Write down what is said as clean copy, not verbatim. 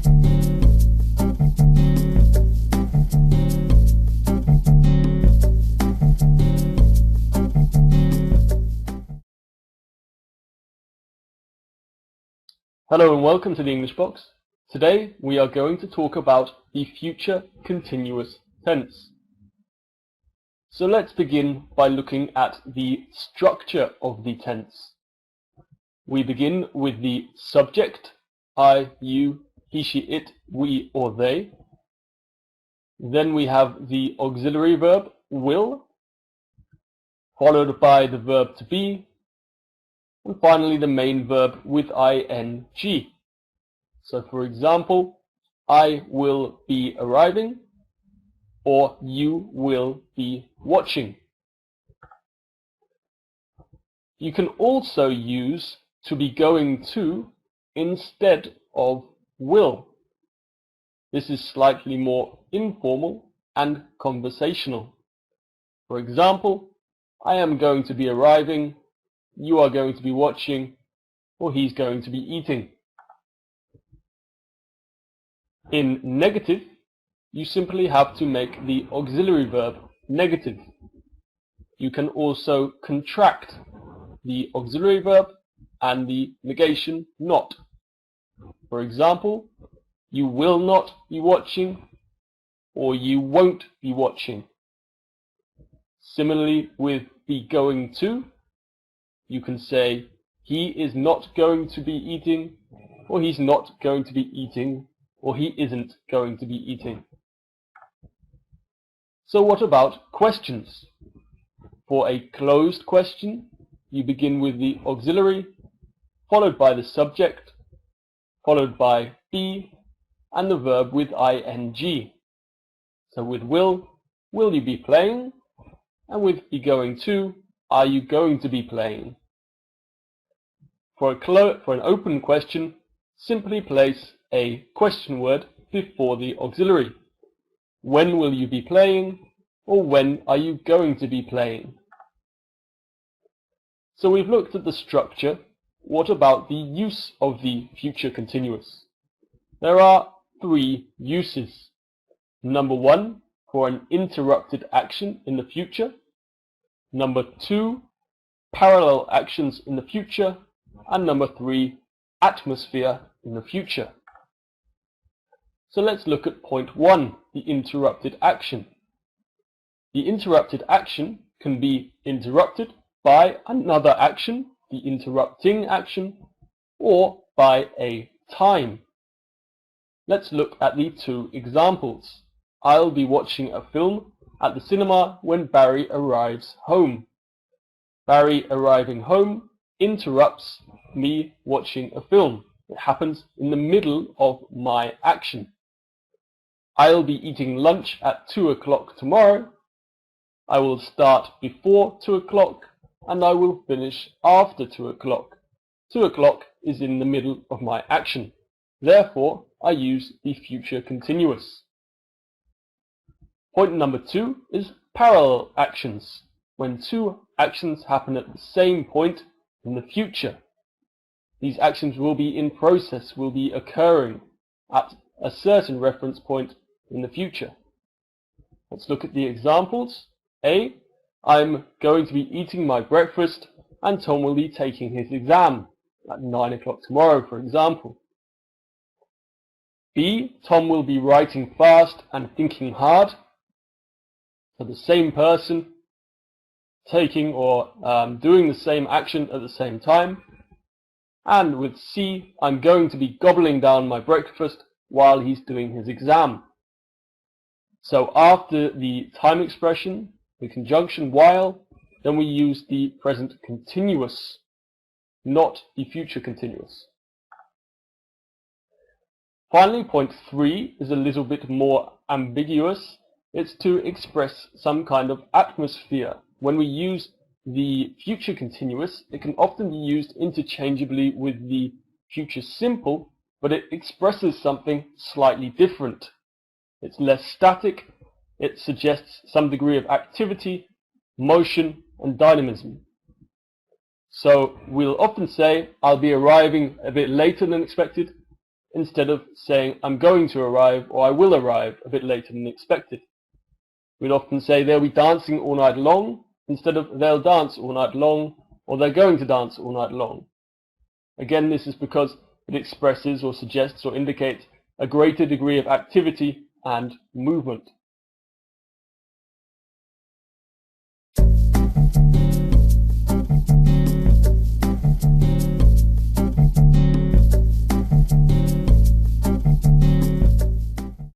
Hello and welcome to the English Box. Today we are going to talk about the future continuous tense. So let's begin by looking at the structure of the tense. We begin with the subject, I, you, he, she, it, we or they. Then we have the auxiliary verb, will, followed by the verb to be, and finally the main verb with ing. So for example, I will be arriving, or you will be watching. You can also use to be going to instead of will. This is slightly more informal and conversational. For example, I am going to be arriving, you are going to be watching, or he's going to be eating. In negative, you simply have to make the auxiliary verb negative. You can also contract the auxiliary verb and the negation not. For example, you will not be watching, or you won't be watching. Similarly with be going to, you can say he is not going to be eating, or he's not going to be eating, or he isn't going to be eating. So what about questions? For a closed question, you begin with the auxiliary, followed by the subject, followed by be, and the verb with ing. So with will you be playing? And with be going to, are you going to be playing? For an open question, simply place a question word before the auxiliary. When will you be playing? Or when are you going to be playing? So we've looked at the structure. What about the use of the future continuous? There are three uses. Number one, for an interrupted action in the future. Number two, parallel actions in the future. And number three, atmosphere in the future. So let's look at point one, the interrupted action. The interrupted action can be interrupted by another action, the interrupting action, or by a time. Let's look at the two examples. I'll be watching a film at the cinema when Barry arrives home. Barry arriving home interrupts me watching a film. It happens in the middle of my action. I'll be eating lunch at 2 o'clock tomorrow. I will start before 2 o'clock and I will finish after 2 o'clock. 2 o'clock is in the middle of my action. Therefore, I use the future continuous. Point number two is parallel actions. When two actions happen at the same point in the future. These actions will be in process, will be occurring at a certain reference point in the future. Let's look at the examples. A, I'm going to be eating my breakfast and Tom will be taking his exam at 9 o'clock tomorrow, for example. B, Tom will be writing fast and thinking hard. So the same person taking or doing the same action at the same time. And with C, I'm going to be gobbling down my breakfast while he's doing his exam. So after the time expression, the conjunction while, then we use the present continuous, not the future continuous. Finally, point three is a little bit more ambiguous. It's to express some kind of atmosphere. When we use the future continuous, it can often be used interchangeably with the future simple, but it expresses something slightly different. It's less static, it suggests some degree of activity, motion, and dynamism. So we'll often say, I'll be arriving a bit later than expected, instead of saying I'm going to arrive or I will arrive a bit later than expected. We'd often say they'll be dancing all night long instead of they'll dance all night long or they're going to dance all night long. Again, this is because it expresses or suggests or indicates a greater degree of activity and movement.